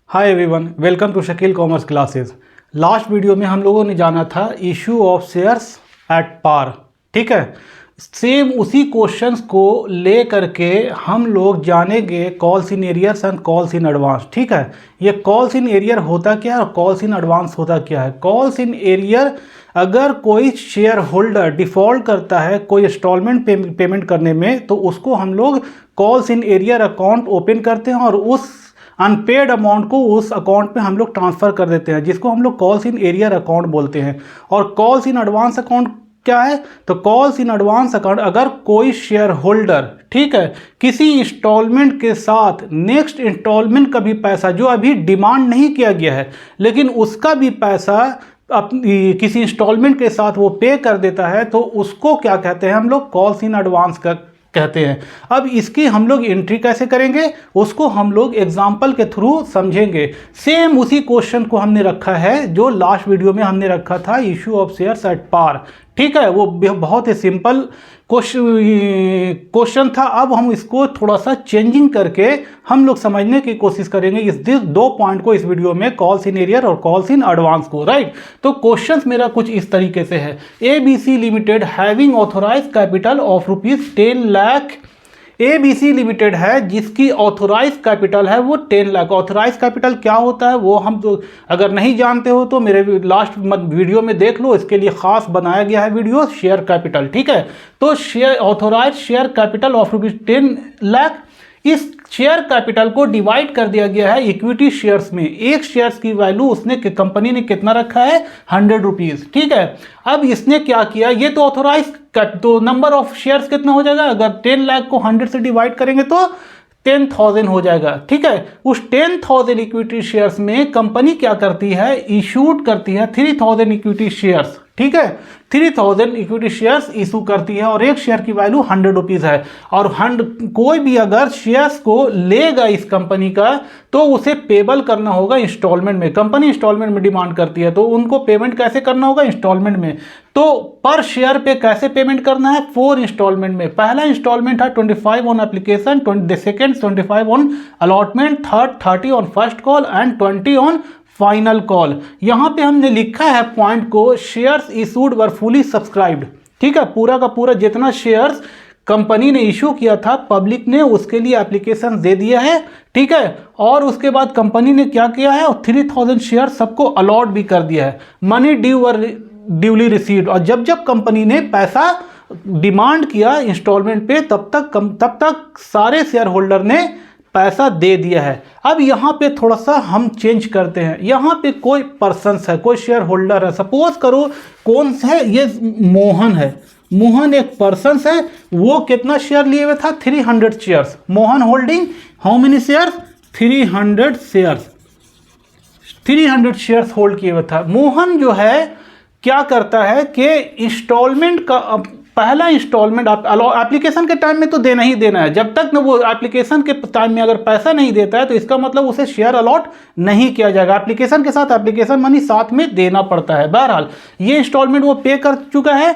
Hi everyone, welcome to Shakeel commerce classes. Last video में हम लोगों ने जाना था issue of shares at par. ठीक है, सेम उसी क्वेश्चंस को ले करके हम लोग जानेंगे calls in arrears and calls in advance. ठीक है, ये कॉल्स इन एरियर होता क्या है और कॉल्स इन एडवांस होता क्या है। कॉल्स इन एरियर, अगर कोई शेयर होल्डर डिफ़ॉल्ट करता है कोई इंस्टॉलमेंट पेमेंट करने में, तो उसको हम लोग calls in arrear account open करते हैं और उस अनपेड अमाउंट को उस अकाउंट में हम लोग ट्रांसफ़र कर देते हैं, जिसको हम लोग कॉल्स इन एरियर अकाउंट बोलते हैं। और कॉल्स इन एडवांस अकाउंट क्या है? तो कॉल्स इन एडवांस अकाउंट, अगर कोई शेयर होल्डर, ठीक है, किसी इंस्टॉलमेंट के साथ नेक्स्ट इंस्टॉलमेंट का भी पैसा जो अभी डिमांड नहीं किया गया है, लेकिन उसका भी पैसा किसी इंस्टॉलमेंट के साथ वो पे कर देता है, तो उसको क्या कहते हैं हम लोग? कॉल्स इन एडवांस का कहते हैं। अब इसकी हम लोग एंट्री कैसे करेंगे, उसको हम लोग एग्जाम्पल के थ्रू समझेंगे। सेम उसी क्वेश्चन को हमने रखा है जो लास्ट वीडियो में हमने रखा था, issue of shares at par. ठीक है, वो बहुत ही सिंपल क्वेश्चन था। अब हम इसको थोड़ा सा चेंजिंग करके हम लोग समझने की कोशिश करेंगे इस दो पॉइंट को इस वीडियो में, कॉल्स इन एरियर और कॉल्स इन एडवांस को। राइट, तो क्वेश्चन मेरा कुछ इस तरीके से है। ABC limited having authorise capital of ₹10 lakh. ABC limited है जिसकी ऑथोराइज कैपिटल है वो 10 लाख। ऑथोराइज कैपिटल क्या होता है वो हम तो अगर नहीं जानते हो तो मेरे लास्ट वीडियो में देख लो, इसके लिए खास बनाया गया है वीडियो, शेयर कैपिटल। ठीक है, तो share authorise share capital of ₹10 lakh, इस शेयर कैपिटल को डिवाइड कर दिया गया है इक्विटी शेयर्स में। एक शेयर्स की वैल्यू उसने कंपनी ने कितना रखा है? ₹100। ठीक है, अब इसने क्या किया, ये तो ऑथोराइज, तो नंबर ऑफ शेयर्स कितना हो जाएगा? अगर 10 लाख को 100 से डिवाइड करेंगे तो 10,000 हो जाएगा। ठीक है, उस 10,000 इक्विटी शेयर्स में कंपनी क्या करती है? इशूड करती है 3,000 इक्विटी शेयर्स। ठीक है, 3,000 इक्विटी शेयर्स इशू करती है और एक शेयर की वैल्यू ₹100 है। और कोई भी अगर शेयर्स को लेगा इस कंपनी का, तो उसे पेबल करना होगा इंस्टॉलमेंट में। कंपनी इंस्टॉलमेंट में डिमांड करती है, तो उनको पेमेंट कैसे करना होगा? इंस्टॉलमेंट में। तो पर शेयर पे कैसे पेमेंट करना है? 4 इंस्टॉलमेंट में। पहला इंस्टॉलमेंट है 25 on application, second 25 on allotment, third 30 on first call and 20 on final call. यहां पे हमने लिखा है पॉइंट को, शेयर्स इशूड वर फुली सब्सक्राइब्ड। ठीक है, पूरा का पूरा जितना शेयर्स कंपनी ने इशू किया था पब्लिक ने, उसके लिए एप्लीकेशन दे दिया है। ठीक है, और उसके बाद कंपनी ने क्या किया है? 3,000 शेयर सबको अलॉट भी कर दिया है। मनी ड्यूली रिसीव्ड, और जब जब कंपनी ने पैसा डिमांड किया इंस्टॉलमेंट पे, तब तक सारे शेयर होल्डर ने पैसा दे दिया है। अब यहाँ पे थोड़ा सा हम चेंज करते हैं। यहाँ पे कोई पर्सन है, कोई शेयर होल्डर है। सपोज करो कौन सा है? ये मोहन है। मोहन एक पर्सन है, वो कितना शेयर लिए हुए था? 300 shares. Mohan holding how many shares? 300 shares. 300 shares hold किए हुए था। मोहन जो है क्या करता है कि इंस्टॉलमेंट का पहला इंस्टॉलमेंट एप्लीकेशन के टाइम में तो देना ही देना है। जब तक ना वो एप्लीकेशन के टाइम में अगर पैसा नहीं देता है, तो इसका मतलब उसे शेयर अलॉट नहीं किया जाएगा। एप्लीकेशन के साथ एप्लीकेशन मनी साथ में देना पड़ता है। बहरहाल ये इंस्टॉलमेंट वो पे कर चुका है।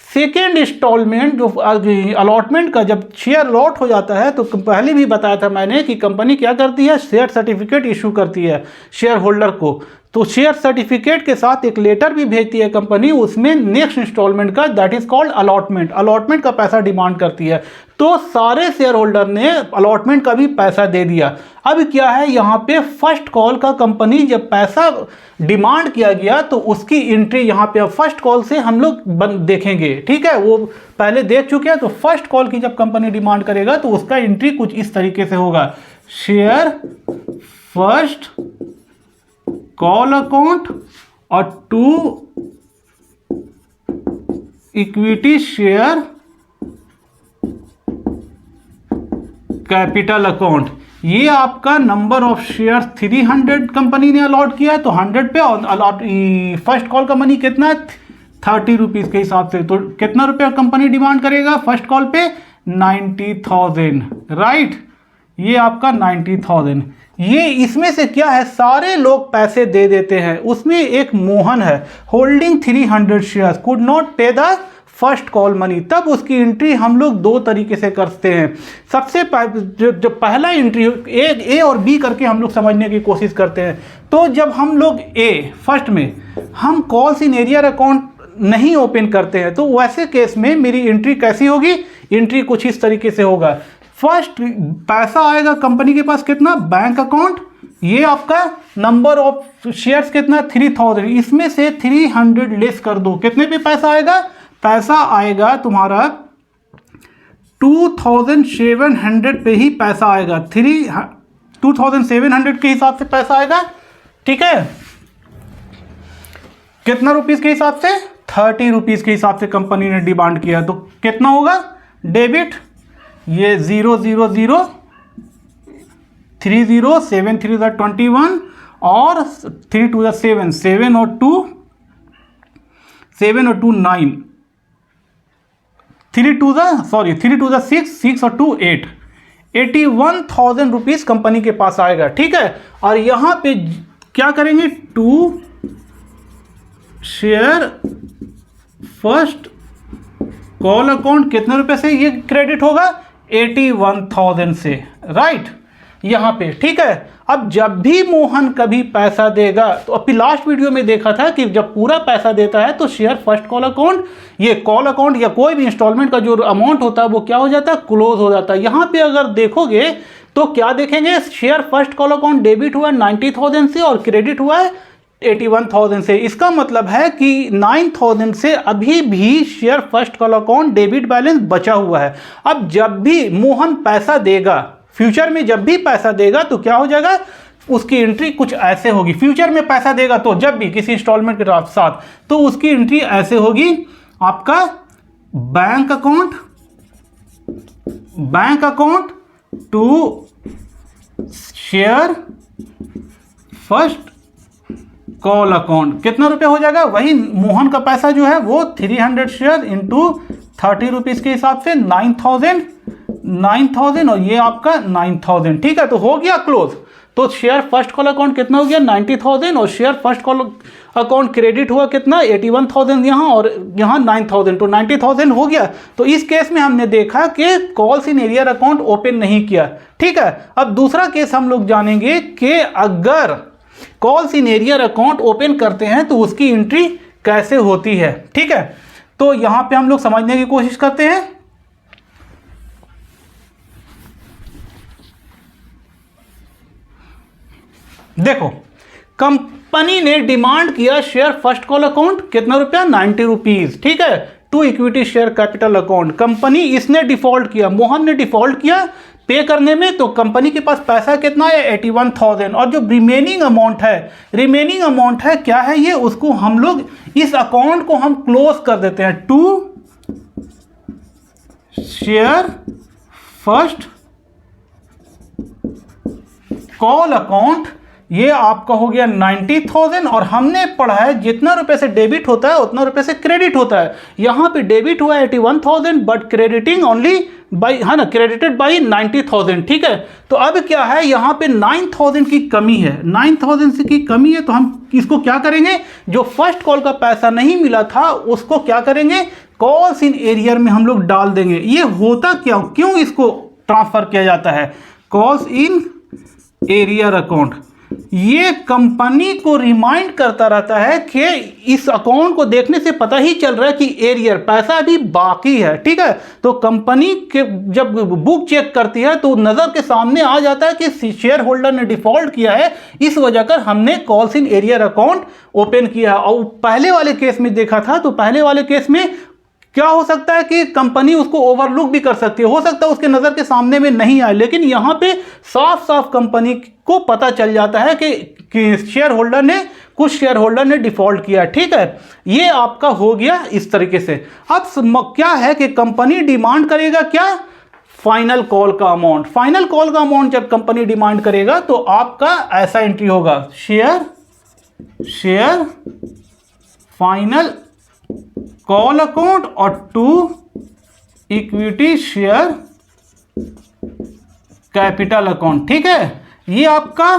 सेकेंड इंस्टॉलमेंट जो अलॉटमेंट का जब शेयर अलॉट हो जाता है, तो पहले भी बताया था मैंने कि कंपनी क्या करती है? शेयर सर्टिफिकेट इशू करती है शेयर होल्डर को। तो शेयर सर्टिफिकेट के साथ एक लेटर भी भेजती है कंपनी, उसमें नेक्स्ट इंस्टॉलमेंट का, that is called allotment. Allotment का पैसा डिमांड करती है। तो सारे शेयर होल्डर ने अलॉटमेंट का भी पैसा दे दिया। अब क्या है यहाँ पे? फर्स्ट कॉल का कंपनी जब पैसा डिमांड किया गया, तो उसकी एंट्री यहाँ पे फर्स्ट कॉल से हम लोग देखेंगे। ठीक है, वो पहले देख चुके हैं। तो फर्स्ट कॉल की जब कंपनी डिमांड करेगा, तो उसका एंट्री कुछ इस तरीके से होगा, शेयर फर्स्ट कॉल अकाउंट और 2 इक्विटी शेयर कैपिटल अकाउंट। ये आपका नंबर ऑफ शेयर 300 कंपनी ने अलॉट किया है, तो 100 पे अलॉट फर्स्ट कॉल का मनी कितना है? ₹30 के हिसाब से। तो कितना रुपया कंपनी डिमांड करेगा फर्स्ट कॉल पे? 90,000। राइट, ये आपका 90,000। ये इसमें से क्या है? सारे लोग पैसे दे देते हैं। उसमें एक मोहन है होल्डिंग 300 शेयर्स, कुड नॉट पे द फर्स्ट कॉल मनी, तब उसकी एंट्री हम लोग दो तरीके से करते हैं। सबसे जो पहला एंट्री ए और बी करके हम लोग समझने की कोशिश करते हैं। तो जब हम लोग फर्स्ट में हम कॉल्स इन एरियर अकाउंट नहीं ओपन करते हैं, तो वैसे केस में मेरी एंट्री कैसी होगी? एंट्री कुछ इस तरीके से होगा। फर्स्ट पैसा आएगा कंपनी के पास कितना? बैंक अकाउंट, ये आपका नंबर ऑफ शेयर्स कितना? 3000, इसमें से 300 लेस कर दो, कितने पे पैसा आएगा? पैसा आएगा तुम्हारा 2700 पे ही पैसा आएगा, 2700 के हिसाब से पैसा आएगा, ठीक है। कितना रुपीस के हिसाब से? 30 रुपीस के हिसाब से कंपनी ने डिमांड किया, तो कितना होगा? डेबिट, ये 0 0 0 3 0 7 3 21 और 3 2 7 7 और 2 9 3 2 6 6 और 2 8 81,000 रुपीज कंपनी के पास आएगा, ठीक है। और यहां पे क्या करेंगे? 2 शेयर फर्स्ट कॉल अकाउंट कितने रुपए से ये क्रेडिट होगा? 81,000 से, राइट, यहां पे, ठीक है। अब जब भी मोहन कभी पैसा देगा, तो अभी लास्ट वीडियो में देखा था कि जब पूरा पैसा देता है तो शेयर फर्स्ट कॉल अकाउंट, ये कॉल अकाउंट या कोई भी इंस्टॉलमेंट का जो अमाउंट होता है वो क्या हो जाता है? क्लोज हो जाता है। यहां पे अगर देखोगे तो क्या देखेंगे? Share first call account debit हुआ 90,000 से और क्रेडिट हुआ है 81,000 से। इसका मतलब है कि 9,000 से अभी भी share first call account debit balance बचा हुआ है। अब जब भी मोहन पैसा देगा, फ्यूचर में जब भी पैसा देगा तो क्या हो जाएगा? उसकी एंट्री कुछ ऐसे होगी। फ्यूचर में पैसा देगा तो जब भी किसी इंस्टॉलमेंट के साथ, तो उसकी एंट्री ऐसे होगी, आपका bank account to share first call account, कितना रुपए हो जाएगा? वही मोहन का पैसा जो है वो 300 शेयर इंटू 30 रुपीज के हिसाब से 9,000 और ये आपका 9,000, ठीक है। तो हो गया क्लोज। तो शेयर फर्स्ट कॉल अकाउंट कितना हो गया? 90,000 और share first call account credit हुआ कितना? 81,000 यहाँ और यहाँ 9,000, तो 90,000 हो गया। तो इस केस में हमने देखा कि calls in arrear account open नहीं किया, ठीक है। अब दूसरा केस हम लोग जानेंगे कि अगर calls in arrear account open करते हैं तो उसकी एंट्री कैसे होती है, ठीक है। तो यहां पे हम लोग समझने की कोशिश करते हैं। देखो, कंपनी ने डिमांड किया शेयर फर्स्ट कॉल अकाउंट कितना रुपया? 90 रुपीज, ठीक है, to equity share capital account. Company इसने डिफॉल्ट किया, मोहन ने डिफॉल्ट किया पे करने में, तो कंपनी के पास पैसा कितना है? 81,000। और जो रिमेनिंग अमाउंट है क्या है? ये उसको हम लोग इस अकाउंट को हम क्लोज कर देते हैं, to share first call account. ये आपका हो गया 90,000 और हमने पढ़ा है जितना रुपए से डेबिट होता है उतना रुपए से क्रेडिट होता है। यहां पे डेबिट हुआ 81,000 बट क्रेडिटिंग ओनली बाई, है ना, क्रेडिटेड बाई 90,000, ठीक है। तो अब क्या है? यहां पे 9,000 की कमी है, 9,000 से की कमी है, तो हम इसको क्या करेंगे? जो फर्स्ट कॉल का पैसा नहीं मिला था उसको क्या करेंगे? कॉल्स इन एरियर में हम लोग डाल देंगे। ये होता क्यों इसको ट्रांसफर किया जाता है? कॉल्स इन एरियर अकाउंट ये कंपनी को रिमाइंड करता रहता है कि इस अकाउंट को देखने से पता ही चल रहा है कि एरियर पैसा अभी बाकी है, ठीक है। तो कंपनी के जब बुक चेक करती है तो नजर के सामने आ जाता है कि शेयर होल्डर ने डिफॉल्ट किया है, इस वजह कर हमने calls in arrear account open किया। और पहले वाले केस में देखा था, तो पहले वाले केस में क्या हो सकता है कि कंपनी उसको ओवरलुक भी कर सकती है, हो सकता है उसके नज़र के सामने में नहीं आए, लेकिन यहाँ पे साफ साफ कंपनी को पता चल जाता है कि शेयर होल्डर ने डिफॉल्ट किया, ठीक है। ये आपका हो गया इस तरीके से। अब क्या है कि कंपनी डिमांड करेगा क्या? फाइनल कॉल का अमाउंट। फाइनल कॉल का अमाउंट जब कंपनी डिमांड करेगा तो आपका ऐसा एंट्री होगा, शेयर फाइनल कॉल अकाउंट और to equity share capital account, ठीक है। ये आपका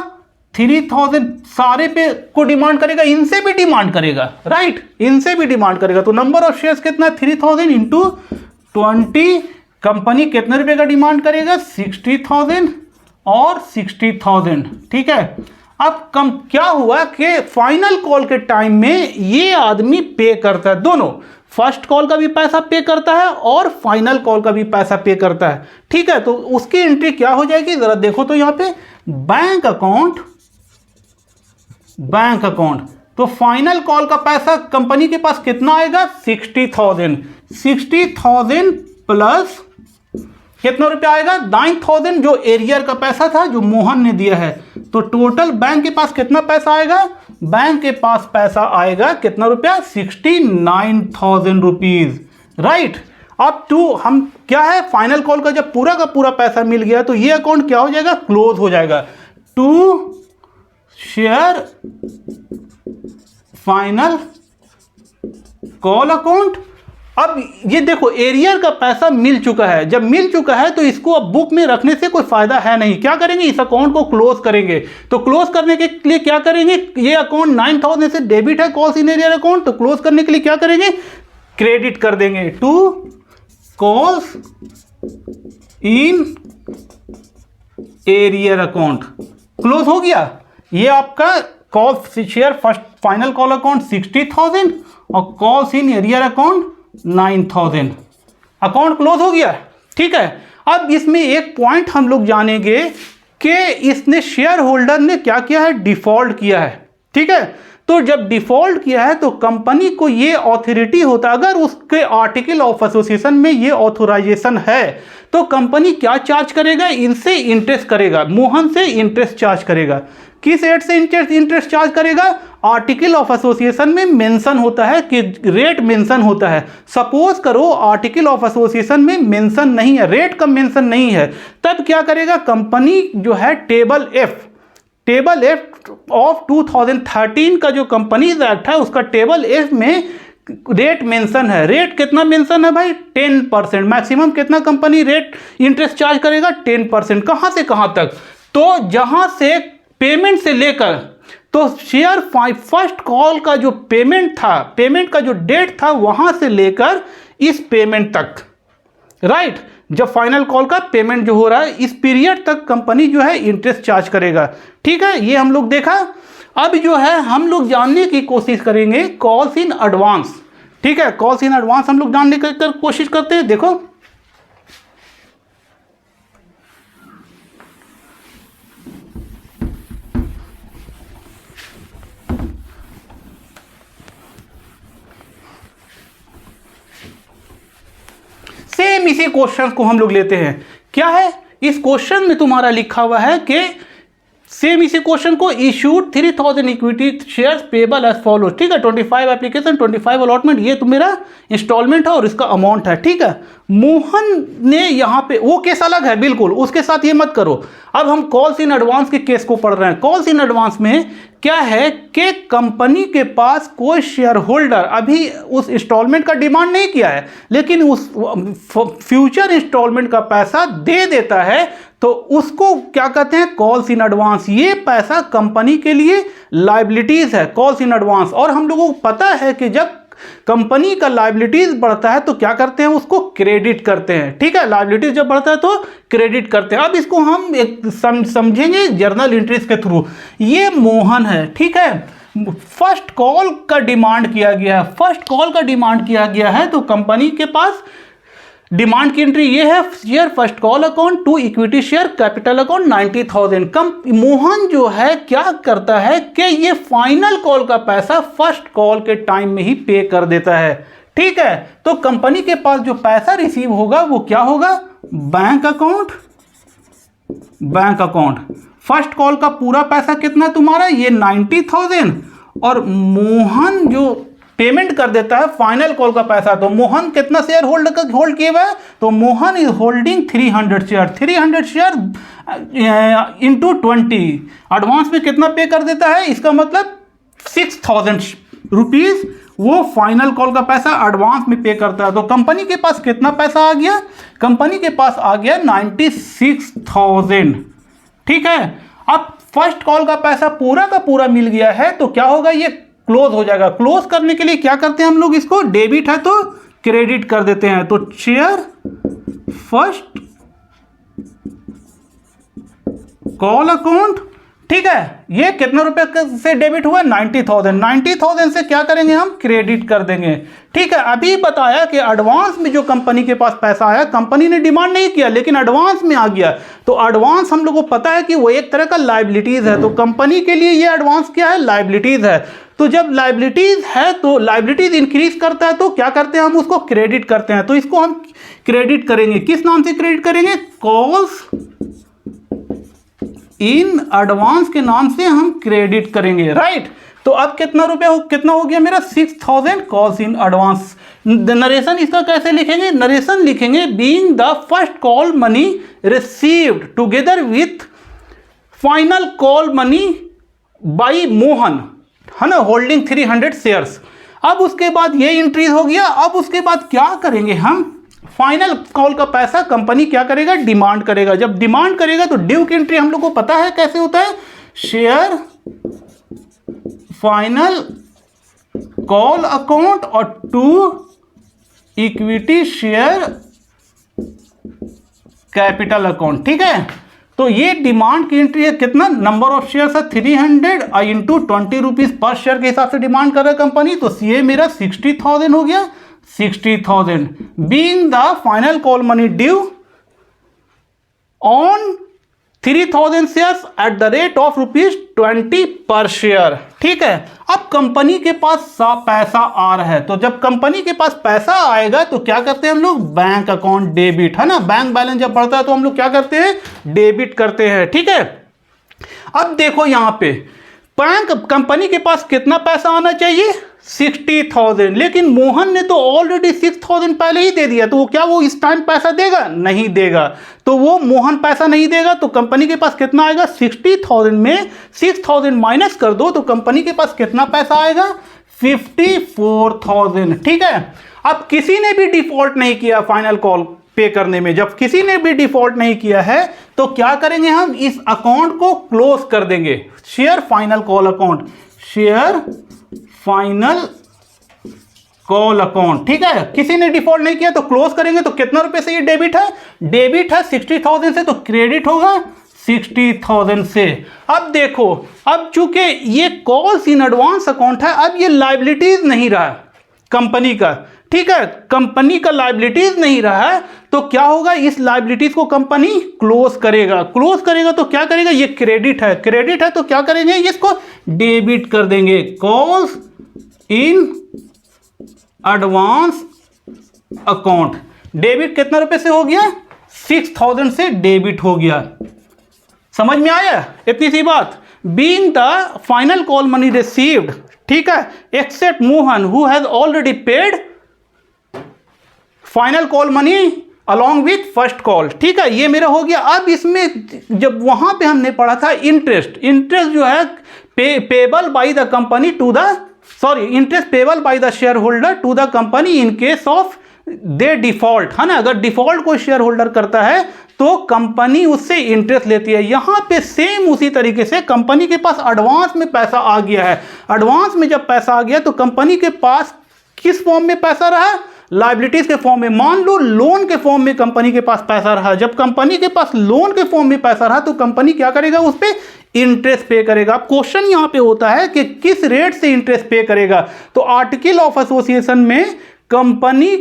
3000 सारे पे को डिमांड करेगा, इनसे भी डिमांड करेगा, राइट, इनसे भी डिमांड करेगा। तो नंबर ऑफ शेयर्स कितना, 3000 इंटू 20, कंपनी कितने रुपए का डिमांड करेगा, 60,000 और 60,000, ठीक है। अब कम क्या हुआ कि फाइनल कॉल के टाइम में ये आदमी पे करता है, दोनों, फर्स्ट कॉल का भी पैसा पे करता है और फाइनल कॉल का भी पैसा पे करता है, ठीक है। तो उसकी एंट्री क्या हो जाएगी, जरा देखो तो यहाँ पे बैंक अकाउंट, बैंक अकाउंट। तो फाइनल कॉल का पैसा कंपनी के पास कितना आएगा, 60,000, 60,000 प्लस कितना रुपया आएगा, 9,000 जो एरियर का पैसा था जो मोहन ने दिया है। तो टोटल बैंक के पास कितना पैसा आएगा, बैंक के पास पैसा आएगा कितना रुपया, 69,000 रुपीज, राइट। अब टू हम क्या है, फाइनल कॉल का जब पूरा का पूरा पैसा मिल गया तो ये अकाउंट क्या हो जाएगा, क्लोज हो जाएगा। To share final call account. अब ये देखो एरियर का पैसा मिल चुका है, जब मिल चुका है तो इसको अब बुक में रखने से कोई फायदा है नहीं, क्या करेंगे, इस अकाउंट को क्लोज करेंगे। तो क्लोज करने के लिए क्या करेंगे, ये अकाउंट 9,000 से डेबिट है, कॉल्स इन एरियर अकाउंट, तो क्लोज करने के लिए क्या करेंगे, क्रेडिट कर देंगे to calls in arrear account, close हो गया। ये आपका call share first final call account 60,000 और calls in arrear account 9,000, account close हो गया, ठीक है। अब इसमें एक पॉइंट हम लोग जानेंगे कि इसने शेयर होल्डर ने क्या किया है, डिफॉल्ट किया है, ठीक है। तो जब डिफॉल्ट किया है तो कंपनी को ये ऑथोरिटी होता है, अगर उसके आर्टिकल ऑफ एसोसिएशन में ये ऑथोराइजेशन है तो कंपनी क्या चार्ज करेगा, इनसे इंटरेस्ट करेगा, मोहन से इंटरेस्ट चार्ज करेगा। किस रेट से इंटरेस्ट चार्ज करेगा, आर्टिकल ऑफ एसोसिएशन में मेंशन होता है कि रेट मेंशन होता है। सपोज करो आर्टिकल ऑफ एसोसिएशन में मेंशन नहीं है, रेट का मेंशन नहीं है, तब क्या करेगा कंपनी जो है, टेबल एफ ऑफ 2013 का जो कंपनीज एक्ट है उसका टेबल एफ में रेट मेंशन है। रेट कितना मेंशन है भाई, 10%, मैक्सिमम कितना कंपनी रेट इंटरेस्ट चार्ज करेगा, 10%। कहां से कहां तक, तो जहां से पेमेंट से लेकर, तो शेयर फर्स्ट कॉल का जो पेमेंट था, पेमेंट का जो डेट था वहां से लेकर इस पेमेंट तक, राइट, जब फाइनल कॉल का पेमेंट जो हो रहा है इस पीरियड तक कंपनी जो है इंटरेस्ट चार्ज करेगा, ठीक है। ये हम लोग देखा। अब जो है हम लोग जानने की कोशिश करेंगे कॉल्स इन एडवांस, ठीक है। कॉल्स इन एडवांस हम लोग जानने की कोशिश करते हैं। देखो सेम इसी क्वेश्चन को हम लोग लेते हैं, क्या है इस क्वेश्चन में तुम्हारा लिखा हुआ है कि सेम इसी क्वेश्चन को, issued 3,000 equity shares payable as follow, ठीक है। 25 एप्लीकेशन, 25 अलॉटमेंट, ये तो मेरा इंस्टॉलमेंट है और इसका अमाउंट है, ठीक है। मोहन ने यहाँ पे, वो केस अलग है बिल्कुल, उसके साथ ये मत करो। अब हम कॉल्स इन एडवांस के केस को पढ़ रहे हैं। कॉल्स इन एडवांस में क्या है कि कंपनी के पास कोई शेयर होल्डर अभी उस इंस्टॉलमेंट का डिमांड नहीं किया है, लेकिन उस फ्यूचर इंस्टॉलमेंट का पैसा दे देता है, तो उसको क्या कहते हैं, कॉल्स इन एडवांस। ये पैसा कंपनी के लिए लायबिलिटीज है, कॉल्स इन एडवांस। और हम लोगों को पता है कि जब कंपनी का लायबिलिटीज बढ़ता है तो क्या करते हैं, उसको क्रेडिट करते हैं, ठीक है। लायबिलिटीज जब बढ़ता है तो क्रेडिट करते हैं। अब इसको हम एक समझेंगे जर्नल एंट्रीज के थ्रू। ये मोहन है, ठीक है, फर्स्ट कॉल का डिमांड किया गया है, फर्स्ट कॉल का डिमांड किया गया है, तो कंपनी के पास डिमांड की एंट्री ये है, share first call account to equity share capital account 90,000। Come Mohan जो है क्या करता है कि ये फाइनल कॉल का पैसा फर्स्ट कॉल के टाइम में ही पे कर देता है, ठीक है। तो कंपनी के पास जो पैसा रिसीव होगा वो क्या होगा, bank account, bank account. First call का पूरा पैसा कितना तुम्हारा, ये 90,000, और मोहन जो पेमेंट कर देता है फाइनल कॉल का पैसा। तो मोहन कितना शेयर होल्ड किए हुआ है, तो Mohan is holding 300 share, 300 share into 20, advance में कितना पे कर देता है, इसका मतलब 6,000 रुपीज वो फाइनल कॉल का पैसा एडवांस में पे करता है। तो कंपनी के पास कितना पैसा आ गया, कंपनी के पास आ गया 96,000, ठीक है। अब फर्स्ट कॉल का पैसा पूरा का पूरा मिल गया है तो क्या होगा, ये क्लोज हो जाएगा। क्लोज करने के लिए क्या करते हैं हम लोग, इसको डेबिट है तो क्रेडिट कर देते हैं। तो शेयर फर्स्ट कॉल अकाउंट, ठीक है, ये कितना रुपए से डेबिट हुआ, 90,000। 90,000 से क्या करेंगे हम, क्रेडिट कर देंगे। ठीक है, अभी बताया कि एडवांस में जो कंपनी के पास पैसा आया, कंपनी ने डिमांड नहीं किया लेकिन एडवांस में आ गया, तो एडवांस हम लोग को पता है कि वो एक तरह का लायबिलिटीज है। तो कंपनी के लिए ये एडवांस क्या है, लायबिलिटीज है। तो जब लायबिलिटीज है तो लायबिलिटीज इंक्रीज करता है तो क्या करते हैं हम, उसको क्रेडिट करते हैं। तो इसको हम क्रेडिट करेंगे, किस नाम से क्रेडिट करेंगे, कॉल्स इन एडवांस के नाम से हम क्रेडिट करेंगे, राइट। तो अब कितना हो गया मेरा, 6,000 कॉल्स इन एडवांस। नरेशन इसका कैसे लिखेंगे, नरेशन लिखेंगे being the first call money received together with final call money by Mohan, है ना, होल्डिंग 300 शेयर्स। अब उसके बाद ये इंक्रीज हो गया। अब उसके बाद क्या करेंगे हम, फाइनल कॉल का पैसा कंपनी क्या करेगा, डिमांड करेगा। जब डिमांड करेगा तो ड्यू की एंट्री हम लोग को पता है कैसे होता है, शेयर फाइनल कॉल अकाउंट और to equity share capital account. ठीक है, तो ये डिमांड की एंट्री है, कितना नंबर ऑफ शेयर है 300 इंटू 20 रुपीज पर शेयर के हिसाब से डिमांड कर रहा है कंपनी। तो ये मेरा 60,000 हो गया, 60,000 being the final call money due on 3,000 shares at the rate of ₹20 पर शेयर। ठीक है, अब कंपनी के पास पैसा आ रहा है, तो जब कंपनी के पास पैसा आएगा तो क्या करते हैं हम लोग, बैंक अकाउंट डेबिट, है ना, बैंक बैलेंस जब बढ़ता है तो हम लोग क्या करते हैं, डेबिट करते हैं। ठीक है, अब देखो यहां पे बैंक कंपनी के पास कितना पैसा आना चाहिए, 60,000, लेकिन मोहन ने तो ऑलरेडी 6,000 पहले ही दे दिया, तो क्या वो इस टाइम पैसा देगा, नहीं देगा। तो वो मोहन पैसा नहीं देगा तो कंपनी के पास कितना आएगा, 60,000 में 6,000 माइनस कर दो तो कंपनी के पास कितना पैसा आएगा, 54,000। ठीक है, अब किसी ने भी डिफॉल्ट नहीं किया फाइनल कॉल पे करने में, जब किसी ने भी डिफॉल्ट नहीं किया है तो क्या करेंगे हम, इस अकाउंट को क्लोज कर देंगे, share final call account, share final call account. ठीक है, किसी ने डिफॉल्ट नहीं किया तो क्लोज करेंगे। तो कितना रुपए से ये डेबिट है, डेबिट है 60,000 से, तो क्रेडिट होगा 60,000 से। अब देखो, अब चूंकि ये कॉल्स इन एडवांस अकाउंट है, अब ये लायबिलिटीज नहीं रहा कंपनी का। ठीक है, कंपनी का लायबिलिटीज नहीं रहा है तो क्या होगा, इस लायबिलिटीज को कंपनी क्लोज करेगा। क्लोज करेगा तो क्या करेगा, ये क्रेडिट है, क्रेडिट है तो क्या करेंगे, इसको डेबिट कर देंगे, calls in advance account. Debit कितना रुपए से हो गया, 6,000 से डेबिट हो गया। समझ में आया इतनी सी बात। Being the final call money received, ठीक है, except Mohan who has already paid final call money along with first call. ठीक है, ये मेरा हो गया। अब इसमें जब वहां पे हमने पढ़ा था इंटरेस्ट, इंटरेस्ट जो है payable by the company to the interest payable by the shareholder to the company in case of they default, है ना, अगर डिफॉल्ट कोई शेयर होल्डर करता है तो कंपनी उससे इंटरेस्ट लेती है। यहां पे सेम उसी तरीके से कंपनी के पास एडवांस में पैसा आ गया है। एडवांस में जब पैसा आ गया तो कंपनी के पास किस फॉर्म में पैसा रहा, लायबिलिटीज के फॉर्म में। मान लो लोन के फॉर्म में कंपनी के पास पैसा रहा, जब कंपनी के पास लोन के फॉर्म में पैसा रहा तो कंपनी क्या करेगा, उस पर इंटरेस्ट पे करेगा। अब क्वेश्चन यहां पे होता है कि किस रेट से इंटरेस्ट पे करेगा। तो आर्टिकल ऑफ एसोसिएशन में कंपनी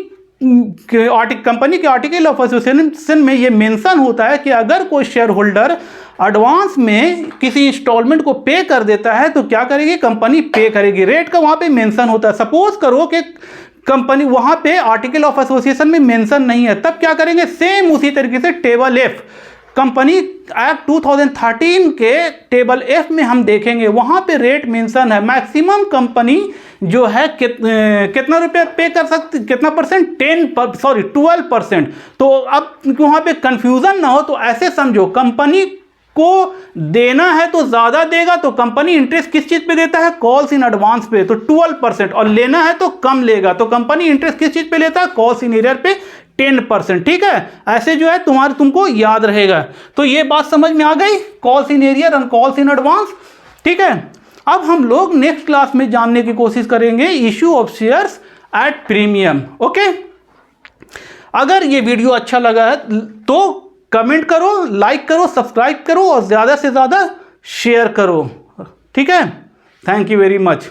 के आर्टिकल ऑफ एसोसिएशन में ये मेंशन होता है कि अगर कोई शेयर होल्डर एडवांस में किसी इंस्टॉलमेंट को पे कर देता है तो क्या करेगी, कंपनी पे करेगी। रेट का वहां पे मेंशन होता है। सपोज करो कि कंपनी वहां पे आर्टिकल ऑफ एसोसिएशन में मेंशन नहीं है, तब क्या करेंगे, सेम उसी तरीके से टेबल एफ, कंपनी एक्ट 2013 के टेबल एफ में हम देखेंगे, वहां पे रेट मेंशन है। मैक्सिमम कंपनी जो है कितना रुपया पे कर सकती, कितना परसेंट, 12%। तो अब वहां पे कंफ्यूजन ना हो तो ऐसे समझो, कंपनी को देना है तो ज्यादा देगा, तो कंपनी इंटरेस्ट किस चीज पे देता है, कॉल्स इन एडवांस पे, तो 12%, और लेना है तो कम लेगा, तो कंपनी इंटरेस्ट किस चीज पे लेता है, कॉल्स इन एरियर पे 10%। ठीक है, ऐसे जो है तुमको याद रहेगा। तो ये बात समझ में आ गई, calls in arrear and calls in advance. ठीक है, अब हम लोग नेक्स्ट क्लास में जानने की कोशिश करेंगे issue of shares at premium. Okay, अगर ये वीडियो अच्छा लगा है तो कमेंट करो, लाइक करो, सब्सक्राइब करो और ज्यादा से ज्यादा शेयर करो। ठीक है, थैंक यू वेरी मच।